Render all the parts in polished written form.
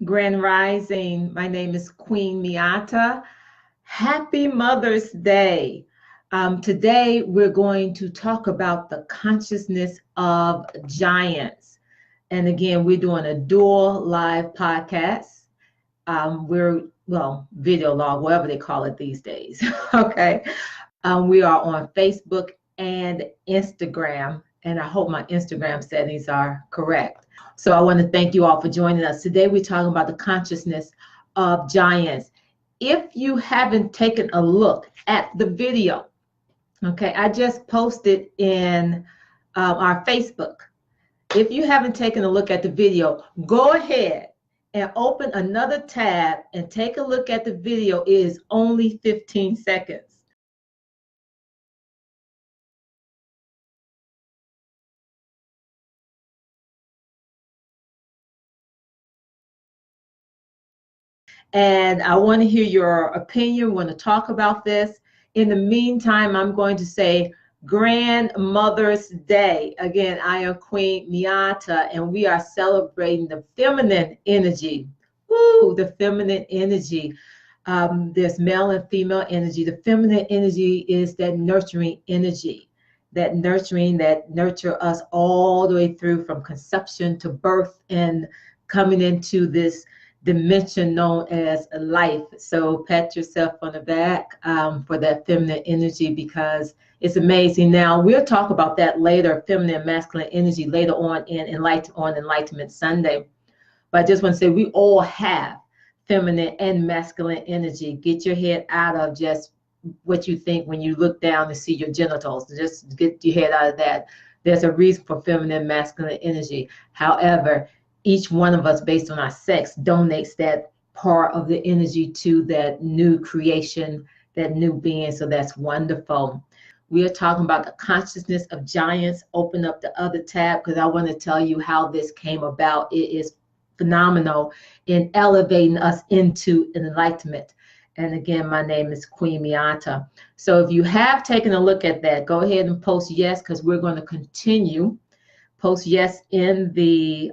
Grand Rising. My name is Queen Miata. Happy Mother's Day. Today, we're going to talk about the consciousness of giants. And again, we're doing a dual live podcast. Video log, whatever they call it these days. Okay. We are on Facebook and Instagram, and I hope my Instagram settings are correct. So I want to thank you all for joining us. Today we're talking about the consciousness of giants. If you haven't taken a look at the video, okay, I just posted in our Facebook. If you haven't taken a look at the video, go ahead and open another tab and take a look at the video. It is only 15 seconds. And I want to hear your opinion. We want to talk about this. In the meantime, I'm going to say Grandmother's Day. Again, I am Queen Miata, and we are celebrating the feminine energy. Woo, the feminine energy. There's male and female energy. The feminine energy is that nurturing energy, that nurture us all the way through from conception to birth and coming into this dimension known as life. So pat yourself on the back for that feminine energy, because it's amazing. Now we'll talk about that later, feminine and masculine energy, later on in Enlightenment Sunday. But I just want to say we all have feminine and masculine energy. Get your head out of just what you think when you look down and see your genitals. Just get your head out of that. There's a reason for feminine and masculine energy. However, each one of us, based on our sex, donates that part of the energy to that new creation, that new being. So that's wonderful. We are talking about the consciousness of giants. Open up the other tab, because I want to tell you how this came about. It is phenomenal in elevating us into enlightenment. And again, my name is Queen Miata. So if you have taken a look at that, go ahead and post yes, because we're going to continue. Post yes in the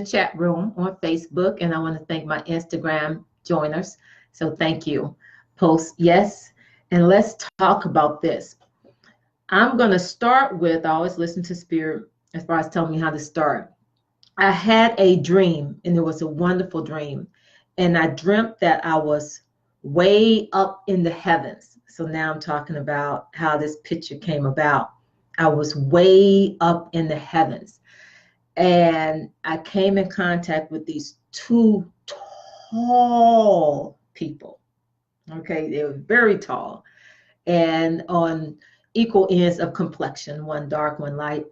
chat room on Facebook, and I want to thank my Instagram joiners. So thank you. Post yes, and let's talk about this. I'm going to start with, I always listen to Spirit as far as telling me how to start. I had a dream, and it was a wonderful dream, and I dreamt that I was way up in the heavens. So now I'm talking about how this picture came about. I was way up in the heavens, and I came in contact with these two tall people. Okay, they were very tall and on equal ends of complexion, one dark, one light,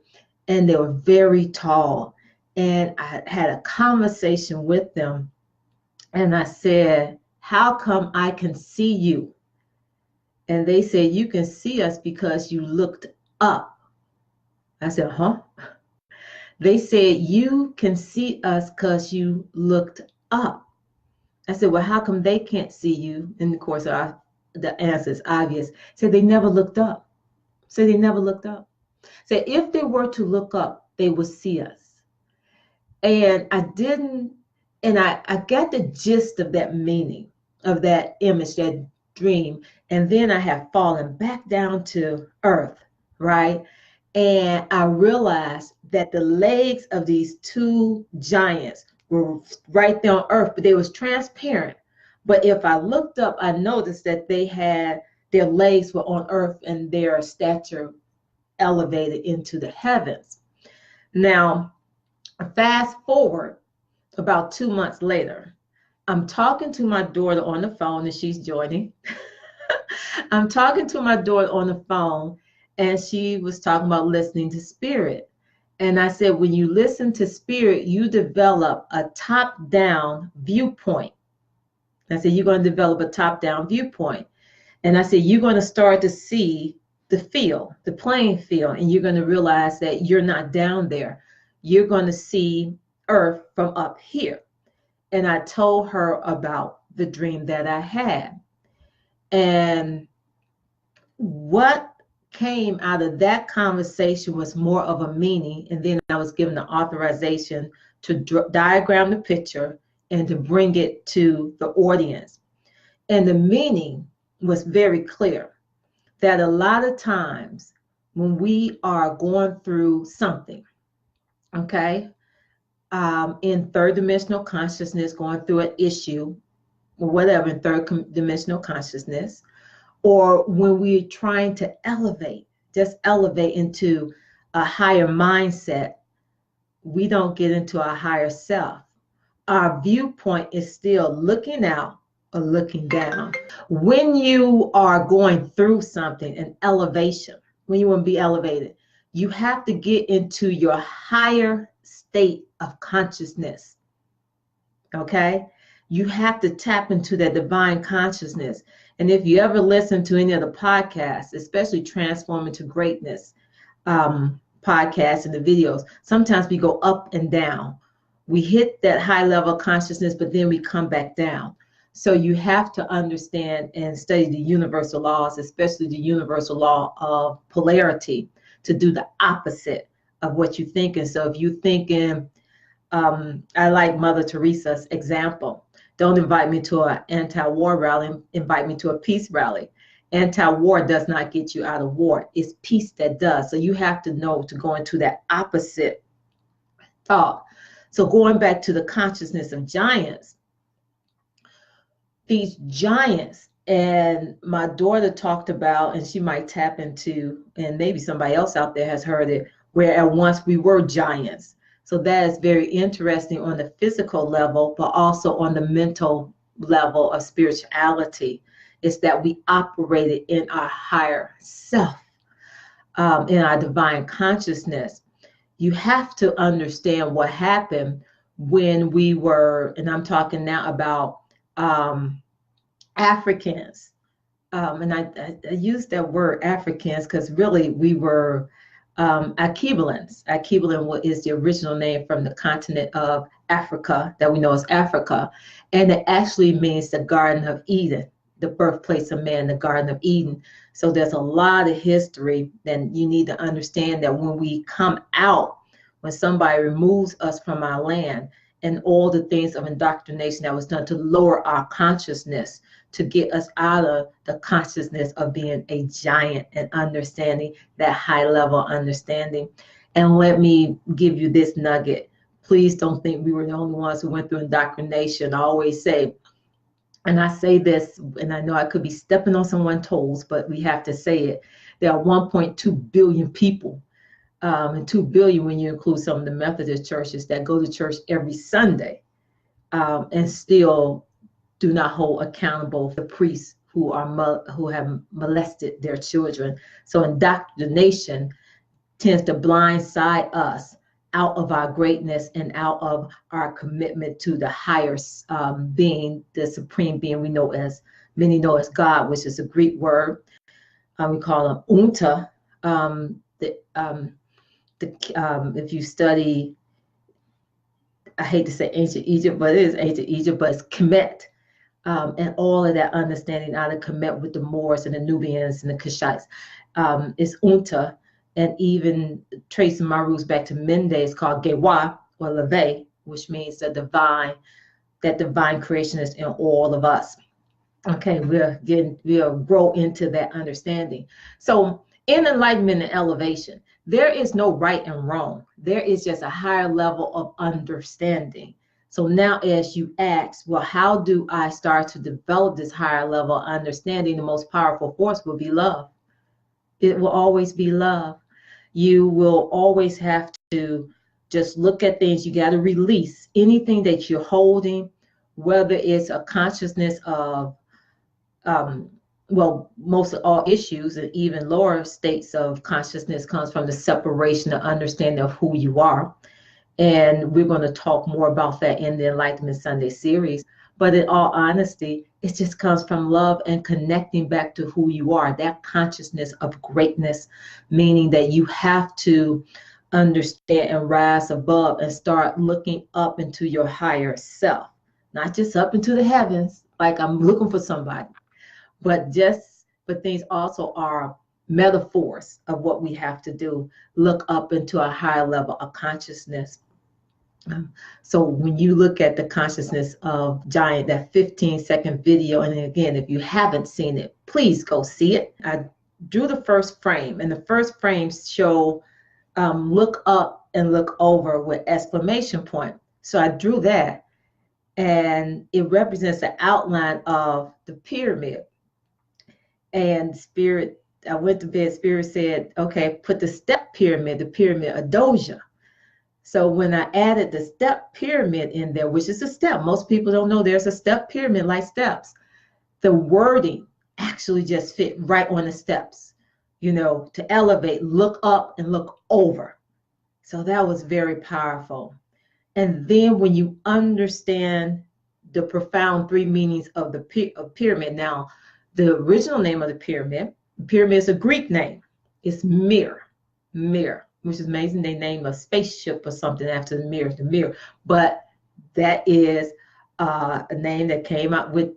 and they were very tall. And I had a conversation with them, and I said, how come I can see you? And they said, you can see us because you looked up. I said, huh? They said, you can see us because you looked up. I said, well, how come they can't see you? And of course, the answer is obvious. Said they never looked up. Said they never looked up. Said if they were to look up, they would see us. And I didn't, and I got the gist of that meaning, of that image, that dream. And then I have fallen back down to earth, right? And I realized that the legs of these two giants were right there on earth, but they was transparent. But if I looked up, I noticed that they had, their legs were on earth and their stature elevated into the heavens. Now, fast forward about 2 months later, I'm talking to my daughter on the phone, and she's joining. I'm talking to my daughter on the phone, and she was talking about listening to Spirit. And I said, when you listen to Spirit, you develop a top-down viewpoint. I said, you're going to develop a top-down viewpoint. And I said, you're going to start to see the field, the playing field, and you're going to realize that you're not down there. You're going to see Earth from up here. And I told her about the dream that I had. And what came out of that conversation was more of a meaning. And then I was given the authorization to diagram the picture and to bring it to the audience. And the meaning was very clear that a lot of times when we are going through something, okay, in third dimensional consciousness, going through an issue or whatever in third dimensional consciousness, or when we're trying to just elevate into a higher mindset, we don't get into our higher self. Our viewpoint is still looking out or looking down. When you are going through something, an elevation, when you want to be elevated, you have to get into your higher state of consciousness. Okay? You have to tap into that divine consciousness. And if you ever listen to any of the podcasts, especially Transforming to Greatness podcasts and the videos, sometimes we go up and down. We hit that high level of consciousness, but then we come back down. So you have to understand and study the universal laws, especially the universal law of polarity, to do the opposite of what you're thinking. So if you're thinking, I like Mother Teresa's example. Don't invite me to an anti-war rally, invite me to a peace rally. Anti-war does not get you out of war. It's peace that does. So you have to know to go into that opposite thought. So going back to the consciousness of giants, these giants, and my daughter talked about, and she might tap into, and maybe somebody else out there has heard it, where at once we were giants. So that is very interesting on the physical level, but also on the mental level of spirituality. Is that we operated in our higher self, in our divine consciousness. You have to understand what happened when we were, and I'm talking now about Africans. And I use that word Africans because really we were Akebulans. Akebulan is the original name from the continent of Africa that we know as Africa. And it actually means the Garden of Eden, the birthplace of man, the Garden of Eden. So there's a lot of history. Then you need to understand that when we come out, when somebody removes us from our land, and all the things of indoctrination that was done to lower our consciousness, to get us out of the consciousness of being a giant and understanding that high level understanding. And let me give you this nugget. Please don't think we were the only ones who went through indoctrination. I always say, and I say this, and I know I could be stepping on someone's toes, but we have to say it. There are 1.2 billion people, and 2 billion when you include some of the Methodist churches that go to church every Sunday, and still do not hold accountable the priests who have molested their children. So indoctrination tends to blindside us out of our greatness and out of our commitment to the higher being, the supreme being many know as God, which is a Greek word. We call him Unta. If you study, I hate to say ancient Egypt, but it is ancient Egypt, but it's Kemet. And all of that understanding out of Kemet with the Moors and the Nubians and the Kushites is Unta. And even tracing my roots back to Mende, it's called Gewa or Leve, which means the divine, that divine creation is in all of us. Okay, we'll grow into that understanding. So in enlightenment and elevation, there is no right and wrong. There is just a higher level of understanding. So now as you ask, well, how do I start to develop this higher level of understanding? The most powerful force will be love. It will always be love. You will always have to just look at things. You got to release anything that you're holding, whether it's a consciousness of, most of all issues and even lower states of consciousness comes from the separation and understanding of who you are. And we're going to talk more about that in the Enlightenment Sunday series. But in all honesty, it just comes from love and connecting back to who you are, that consciousness of greatness, meaning that you have to understand and rise above and start looking up into your higher self, not just up into the heavens, like I'm looking for somebody, but things also are metaphors of what we have to do, look up into a higher level of consciousness. So when you look at the consciousness of Giant, that 15-second video, and again, if you haven't seen it, please go see it. I drew the first frame, and the first frames show look up and look over with exclamation point. So I drew that, and it represents the outline of the pyramid. And Spirit, I went to bed, Spirit said, okay, put the step pyramid, the pyramid of Doja. So when I added the step pyramid in there, which is a step, most people don't know there's a step pyramid like steps. The wording actually just fit right on the steps, to elevate, look up and look over. So that was very powerful. And then when you understand the profound three meanings of the pyramid, now the original name of the pyramid is a Greek name. It's Mir, which is amazing. They named a spaceship or something after the mirror. But that is a name that came out with,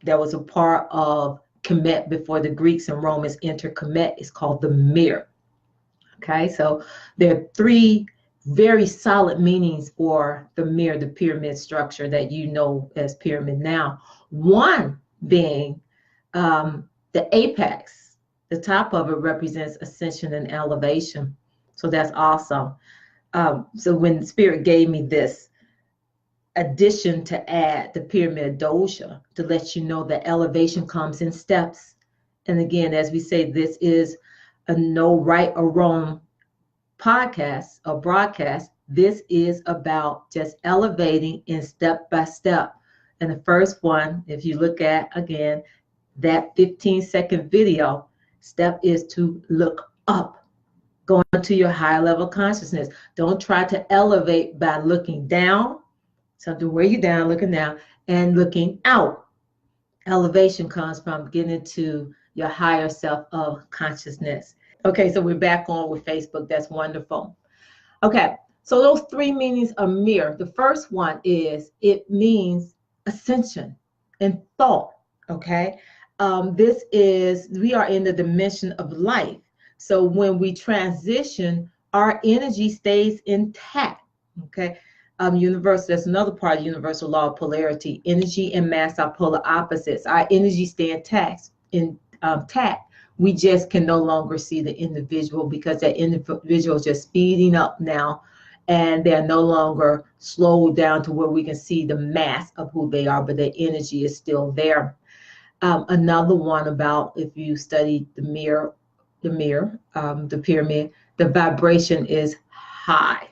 that was a part of Kemet before the Greeks and Romans entered Kemet. It's called the Mir. Okay, so there are three very solid meanings for the Mir, the pyramid structure that you know as pyramid now. One being the apex, the top of it represents ascension and elevation. So that's awesome. So when Spirit gave me this addition to add the pyramid dosha to let you know that elevation comes in steps. And again, as we say, this is a no right or wrong podcast or broadcast. This is about just elevating in step by step. And the first one, if you look at, again, that 15-second video, step is to look up, go into your higher level consciousness. Don't try to elevate by looking down. Something where you're down, looking down, and looking out. Elevation comes from getting into your higher self of consciousness. Okay, so we're back on with Facebook. That's wonderful. Okay, so those three meanings of Mir. The first one is it means ascension and thought. Okay, we are in the dimension of life. So when we transition, our energy stays intact. Okay. That's another part of universal law of polarity. Energy and mass are polar opposites. Our energy stay intact. We just can no longer see the individual because that individual is just speeding up now, and they're no longer slowed down to where we can see the mass of who they are, but their energy is still there. Another one about, if you study the pyramid, the vibration is high.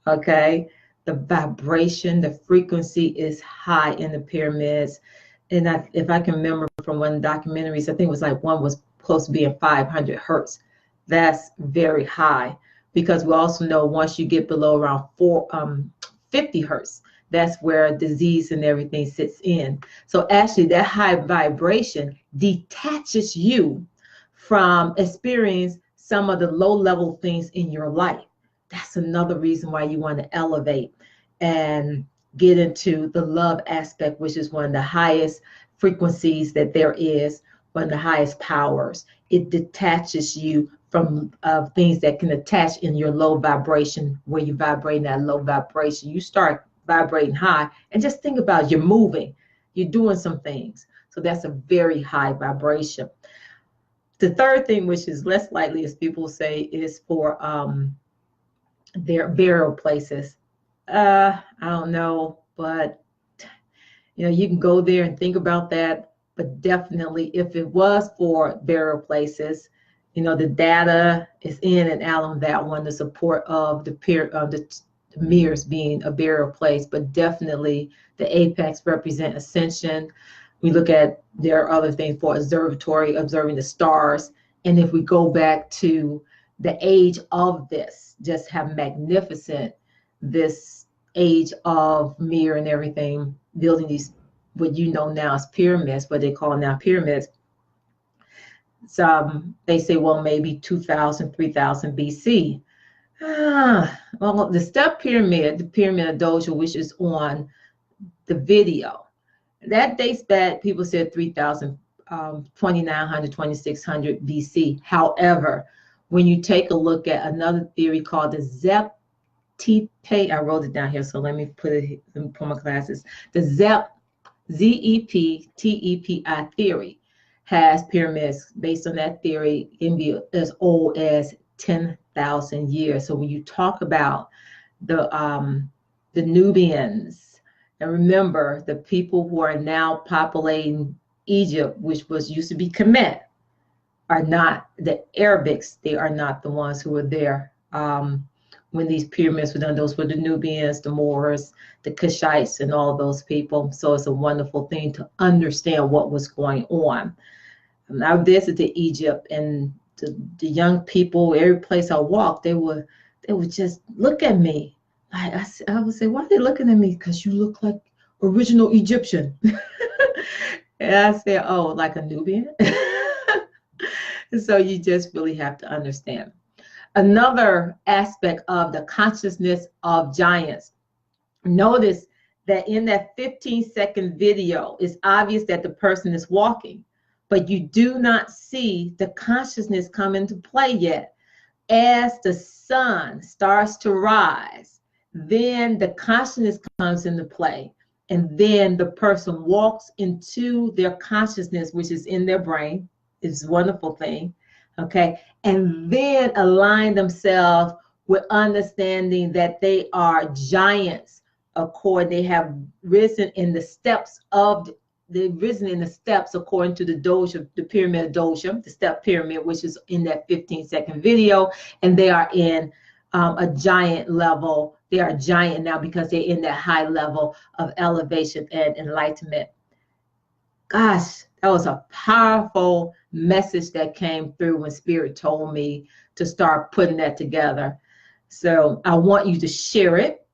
Okay. The vibration, the frequency is high in the pyramids. And if I can remember from one of the documentaries, I think it was like one was close to being 500 hertz. That's very high, because we also know once you get below around 50 hertz, that's where disease and everything sits in. So actually that high vibration detaches you from experiencing some of the low level things in your life. That's another reason why you want to elevate and get into the love aspect, which is one of the highest frequencies that there is, one of the highest powers. It detaches you from things that can attach in your low vibration, where you vibrate that low vibration. You start vibrating high, and just think about you're moving, you're doing some things. So that's a very high vibration. The third thing, which is less likely, as people say, is for their burial places. I don't know, but you can go there and think about that. But definitely, if it was for burial places, the data is in and out on that one, the support of the mirrors being a burial place. But definitely, the apex represent ascension. We look at, there are other things for observatory, observing the stars. And if we go back to the age of this, just how magnificent this age of Mir and everything, building these, what now as pyramids, what they call now pyramids. So they say, well, maybe 2000, 3000 BC. Well, the step pyramid, the pyramid of Doja, which is on the video, that dates back, people said 3000, 2900, 2600 BC. However, when you take a look at another theory called the Tepe, I wrote it down here, so let me put my glasses. The ZEPTEPI theory has pyramids based on that theory can be as old as 10,000 years. So when you talk about the Nubians, and remember the people who are now populating Egypt, which was used to be Kemet, are not the Arabics. They are not the ones who were there when these pyramids were done. Those were the Nubians, the Moors, the Kushites, and all those people. So it's a wonderful thing to understand what was going on. I visited Egypt, and the young people, every place I walked, they would just look at me. I would say, why are they looking at me? Because you look like original Egyptian. And I said, oh, like a Nubian? So you just really have to understand. Another aspect of the consciousness of giants. Notice that in that 15-second video, it's obvious that the person is walking, but you do not see the consciousness come into play yet. As the sun starts to rise, then the consciousness comes into play. And then the person walks into their consciousness, which is in their brain. It's a wonderful thing. Okay. And then align themselves with understanding that they are giants. They have risen in the steps according to the Doja, the pyramid of Doja, the step pyramid, which is in that 15-second video. And they are in a giant level. They are giant now because they're in that high level of elevation and enlightenment. Gosh, that was a powerful message that came through when Spirit told me to start putting that together. So I want you to share it.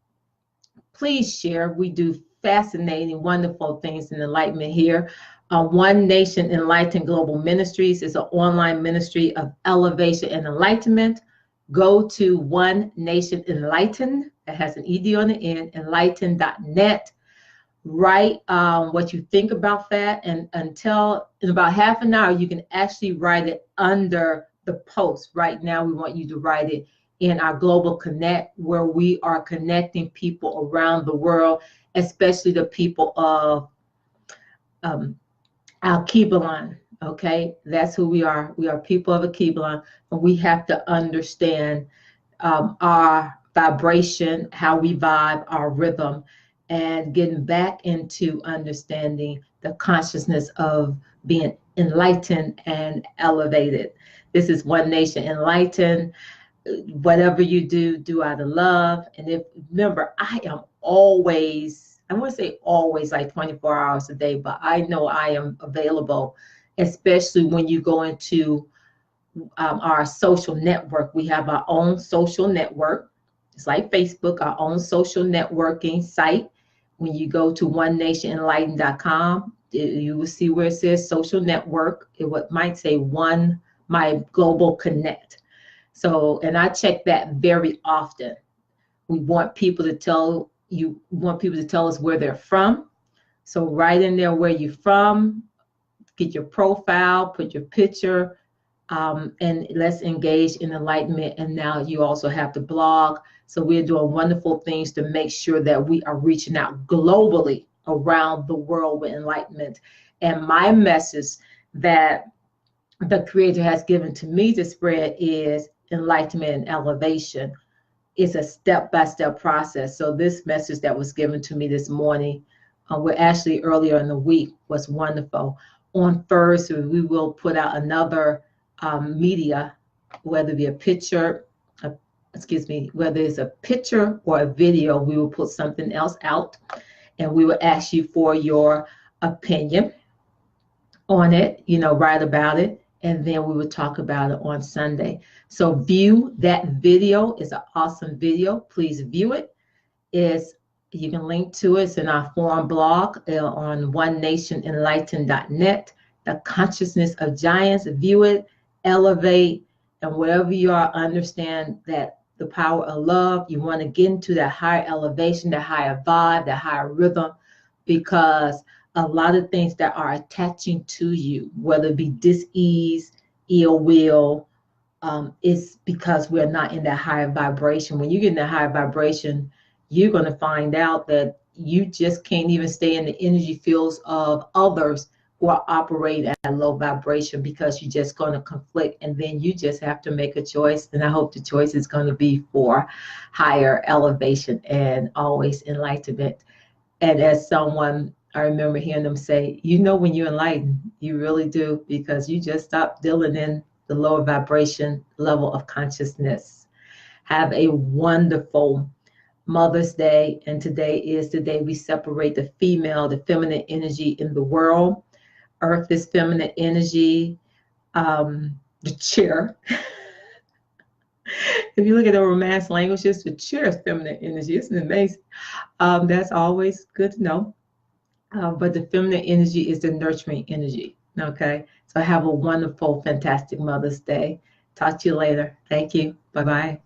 Please share. We do fascinating, wonderful things in enlightenment here. One Nation Enlightened Global Ministries is an online ministry of elevation and enlightenment. Go to One Nation Enlightened, that has an ED on the end, enlighten.net. Write what you think about that, and until in about half an hour, you can actually write it under the post. Right now, we want you to write it in our Global Connect, where we are connecting people around the world, especially the people of Al-Kibalan. Okay, that's who we are. We are people of Al-Kibalan, and we have to understand our vibration, how we vibe, our rhythm, and getting back into understanding the consciousness of being enlightened and elevated. This is One Nation Enlightened. Whatever you do, do out of love. And remember, I am always, I wouldn't say always like 24 hours a day, but I know I am available, especially when you go into our social network. We have our own social network. It's like Facebook, our own social networking site. When you go to onenationenlightened.com, you will see where it says social network. It might say One My Global Connect. So, and I check that very often. We want people to tell us where they're from. So write in there where you're from, get your profile, put your picture, and let's engage in enlightenment. And now you also have the blog. So we're doing wonderful things to make sure that we are reaching out globally around the world with enlightenment. And my message that the Creator has given to me to spread is enlightenment and elevation. It's a step-by-step process. So this message that was given to me this morning, actually earlier in the week, was wonderful. On Thursday, we will put out another media, whether it be whether it's a picture or a video, we will put something else out, and we will ask you for your opinion on it, write about it, and then we will talk about it on Sunday. So view that video. It's an awesome video. Please view it. You can link to it. It's in our forum blog on onenationenlightened.net. The Consciousness of Giants. View it, elevate, and wherever you are, understand that the power of love. You want to get into that higher elevation, that higher vibe, that higher rhythm, because a lot of things that are attaching to you, whether it be dis-ease, ill will, it's because we're not in that higher vibration. When you get in that higher vibration, you're going to find out that you just can't even stay in the energy fields of others who are operating at low vibration, because you're just going to conflict, and then you just have to make a choice. And I hope the choice is going to be for higher elevation and always enlightenment. And as someone, I remember hearing them say, you know, when you're enlightened, you really do, because you just stop dealing in the lower vibration level of consciousness. Have a wonderful Mother's Day. And today is the day we separate the female, the feminine energy in the world. Earth is feminine energy. The chair. If you look at the Romance languages, the chair is feminine energy. Isn't it amazing? That's always good to know. But the feminine energy is the nurturing energy. Okay. So have a wonderful, fantastic Mother's Day. Talk to you later. Thank you. Bye bye.